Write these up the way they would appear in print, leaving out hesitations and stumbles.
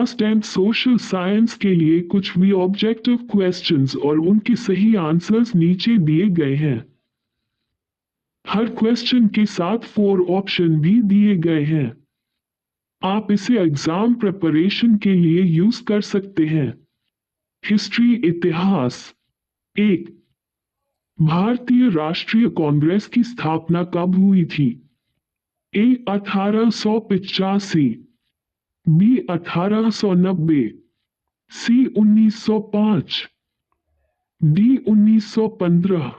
Cast and social science के लिए कुछ भी ऑब्जेक्टिव क्वेश्चंस और उनके सही आंसर्स नीचे दिए गए हैं। हर क्वेश्चन के साथ 4 ऑप्शन भी दिए गए हैं। आप इसे एग्जाम प्रिपरेशन के लिए यूज कर सकते हैं। हिस्ट्री इतिहास। 1. भारतीय राष्ट्रीय कांग्रेस की स्थापना कब हुई थी? ए 1885, बी 1890, सी 1905, डी 1915।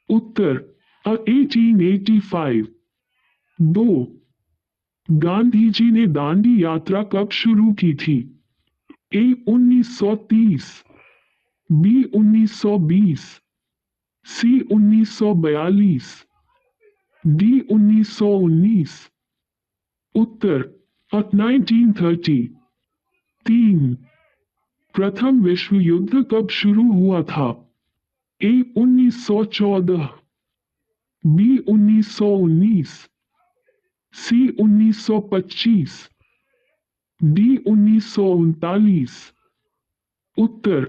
उत्तर 1885। 2. गांधी जी ने दांडी यात्रा कब शुरू की थी? ए 1930, बी 1920, सी 1942, डी 1919। उत्तर 1930। 3. प्रथम विश्व युद्ध कब शुरू हुआ था? ए 1914, बी 1919, सी 1925, डी 1939। उत्तर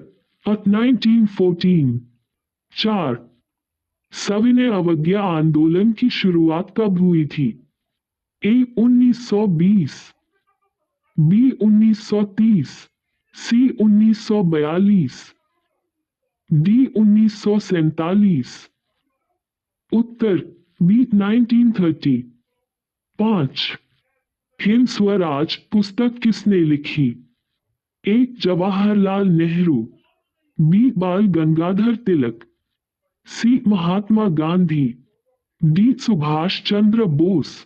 1914। 4. सविनय अवज्ञा आंदोलन की शुरुआत कब हुई थी? ए 1920, बी 1930, सी 1942, डी 1947। उत्तर बी 1930। 5. हिंद स्वराज पुस्तक किसने लिखी? ए जवाहरलाल नेहरू, बी बाल गंगाधर तिलक, सी महात्मा गांधी, डी सुभाष चंद्र बोस।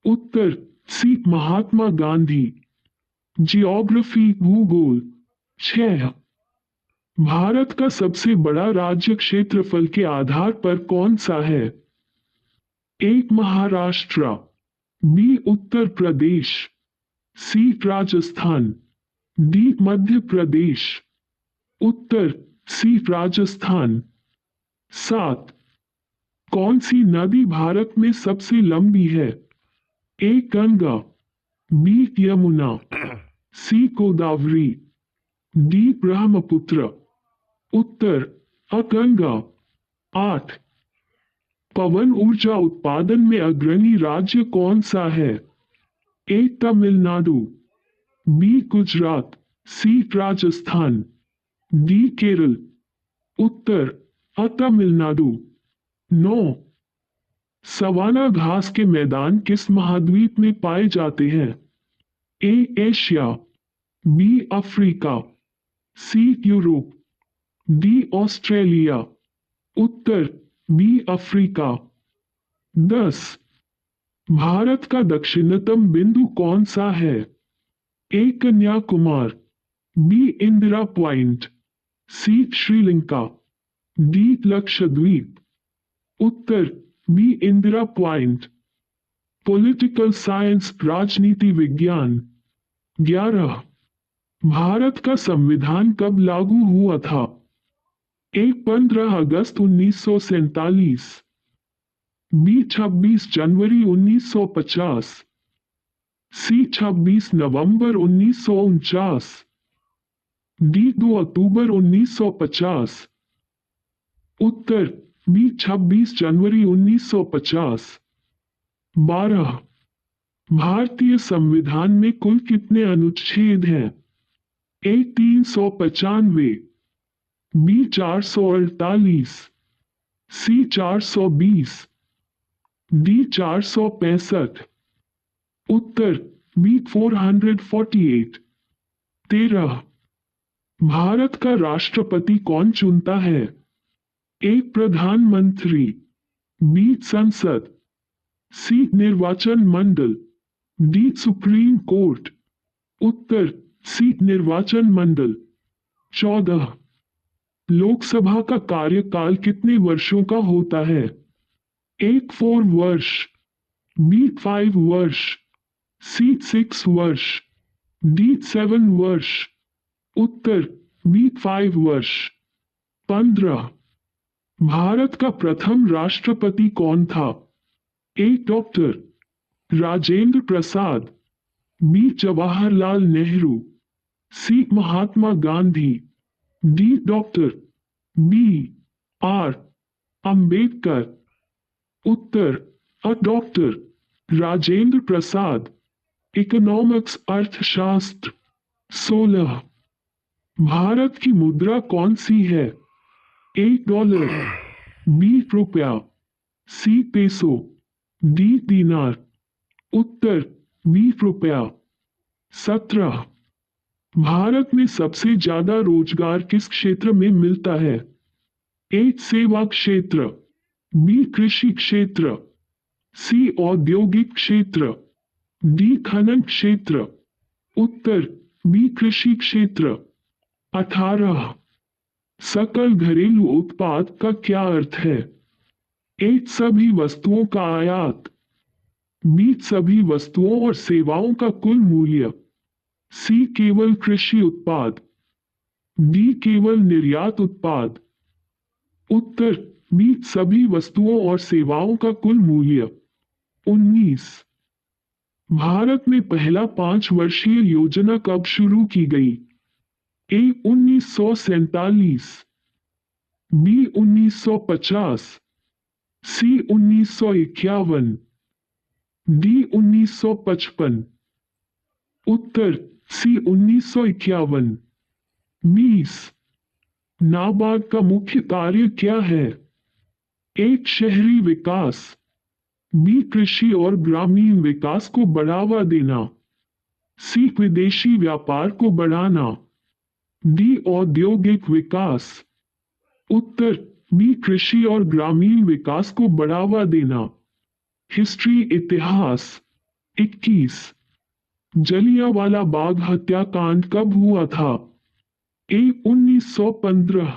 उत्तर सी महात्मा गांधी। जियोग्राफी भूगोल। 6. भारत का सबसे बड़ा राज्य क्षेत्रफल के आधार पर कौन सा है? A Maharashtra, B Uttar Pradesh, C Rajasthan, D Madhya Pradesh. उत्तर सी राजस्थान। 7. कौन सी नदी भारत में सबसे लंबी है? A Ganga, B Yamuna, C Godavari, D Brahmaputra. उत्तर गंगा। 8. पवन ऊर्जा उत्पादन में अग्रणी राज्य कौन सा है? A Tamil Nadu, B Gujarat, C Rajasthan, D Kerala. उत्तर तमिलनाडु। 9. सवाना घास के मैदान किस महाद्वीप में पाए जाते हैं? A Asia, B Africa, C Europe, D Australia. उत्तर बी अफ्रीका। 10. भारत का दक्षिणतम बिंदु कौन सा है? A Kanyakumari, B Indira point, C Sri Lanka, D Lakshadweep. उत्तर B Indira point. Political science राजनीति विज्ञान। 11. भारत का संविधान कब लागू हुआ था? ए 15 अगस्त 1947, बी 26 जनवरी 1950, सी 26 नवंबर 1949, डी 2 अक्टूबर 1950। उत्तर बी 26 जनवरी 1950। 12. भारतीय संविधान में कुल कितने अनुच्छेद हैं? ए 395, बी 448, सी 420, डी 465। उत्तर बी 448। 13. भारत का राष्ट्रपति कौन चुनता है? ए प्रधानमंत्री, बी संसद, सी निर्वाचन मंडल, डी सुप्रीम कोर्ट। उत्तर सी निर्वाचन मंडल। 14. लोकसभा का कार्यकाल कितने वर्षों का होता है? ए 4 वर्ष, बी 5 वर्ष, सी 6 वर्ष, डी 7 वर्ष। उत्तर बी 5 वर्ष। 15. भारत का प्रथम राष्ट्रपति कौन था? A doctor Rajendra Prasad, B Jawaharlal Nehru, C Mahatma Gandhi, D doctor B R Ambedkar. उत्तर A doctor Rajendra Prasad. Economics अर्थशास्त्र। 16। भारत की मुद्रा कौन सी है? ए डॉलर, बी रुपया, सी पेसो, डी दीनार। उत्तर बी रुपया। 17। भारत में सबसे ज्यादा रोजगार किस क्षेत्र में मिलता है? ए सेवा क्षेत्र, बी कृषि क्षेत्र, सी औद्योगिक क्षेत्र, डी खनन क्षेत्र। उत्तर बी कृषि क्षेत्र। 18। सकल घरेलू उत्पाद का क्या अर्थ है? ए सभी वस्तुओं का आयात, बी सभी वस्तुओं और सेवाओं का कुल मूल्य, सी केवल कृषि उत्पाद, डी केवल निर्यात उत्पाद। उत्तर बी सभी वस्तुओं और सेवाओं का कुल मूल्य। 19। भारत में पहला 5 वर्षीय योजना कब शुरू की गई? ए 1947, बी 1950, सी 1951, डी 1955। उत्तर सी 1951। 20। नाबार्ड का मुख्य कार्य क्या है? एक शहरी विकास, बी कृषि और ग्रामीण विकास को बढ़ावा देना, सी विदेशी व्यापार को बढ़ाना, डी औद्योगिक विकास। उत्तर बी कृषि और ग्रामीण विकास को बढ़ावा देना। हिस्ट्री इतिहास। 21। जलियांवाला बाग हत्याकांड कब हुआ था? A 1915,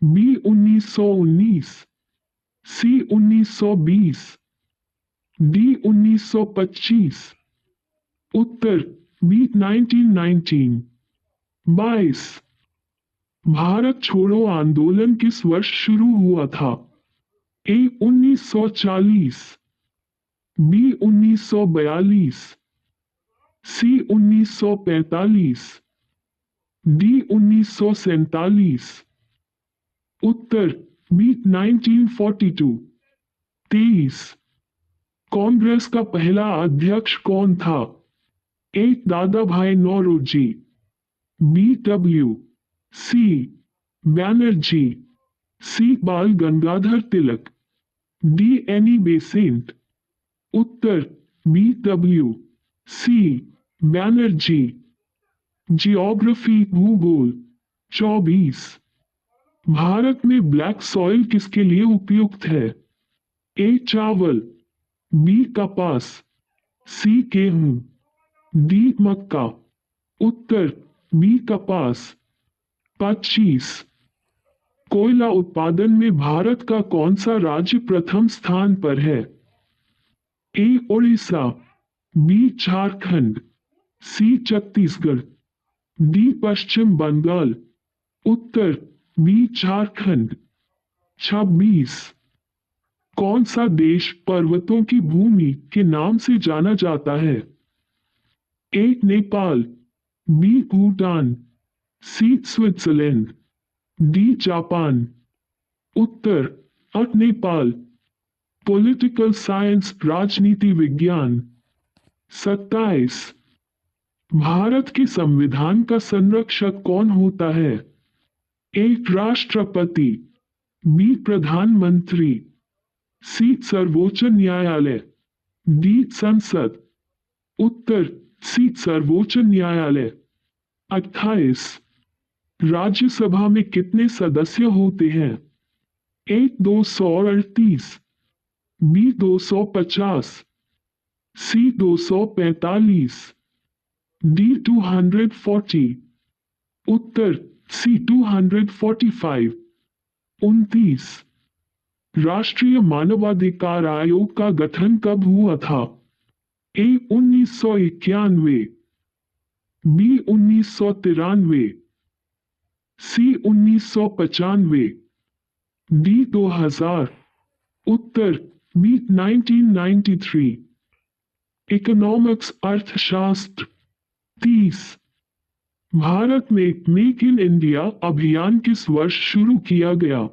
B 1919, C 1920, D 1925। उत्तर बी 1919। 22। भारत छोड़ो आंदोलन किस वर्ष शुरू हुआ था? A 1940, B 1942, C 1945, D 1947। उत्तर बी 1942। 23। कांग्रेस का पहला अध्यक्ष कौन था? A Dadabhai Naoroji, B W C Banerjee, C Bal Gangadhar Tilak, D Annie Besant. उत्तर B W C Banerjee. Geography भूगोल। 24। भारत में ब्लैक सॉइल किसके लिए उपयुक्त है? ए चावल, बी कपास, सी गेहूं, डी मक्का। उत्तर बी कपास। 25। कोयला उत्पादन में भारत का कौन सा राज्य प्रथम स्थान पर है? ए उड़ीसा, बी झारखंड, सी छत्तीसगढ़, डी पश्चिम बंगाल। उत्तर बी झारखंड। 26। कौन सा देश पर्वतों की भूमि के नाम से जाना जाता है? ए नेपाल, बी भूटान, सी स्विट्जरलैंड, डी जापान। उत्तर अ नेपाल। पॉलिटिकल साइंस राजनीति विज्ञान। 27। भारत के संविधान का संरक्षक कौन होता है? ए राष्ट्रपति, बी प्रधानमंत्री, सी सर्वोच्च न्यायालय, डी संसद। उत्तर सी सर्वोच्च न्यायालय। 28। राज्यसभा में कितने सदस्य होते हैं? ए 238, बी 250, सी 245, डी 240। उत्तर सी 245। 29। राष्ट्रीय मानवाधिकार आयोग का गठन कब हुआ था? ए 1991, बी 1993, सी 1995, डी 2000। उत्तर बी 1993। इकोनॉमिक्स अर्थशास्त्र। 30। भारत में मेक इन इंडिया अभियान किस वर्ष शुरू किया गया?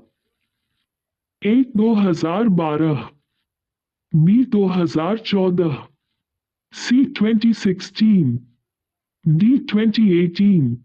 ए 2012, बी 2014, सी 2016, डी 2018।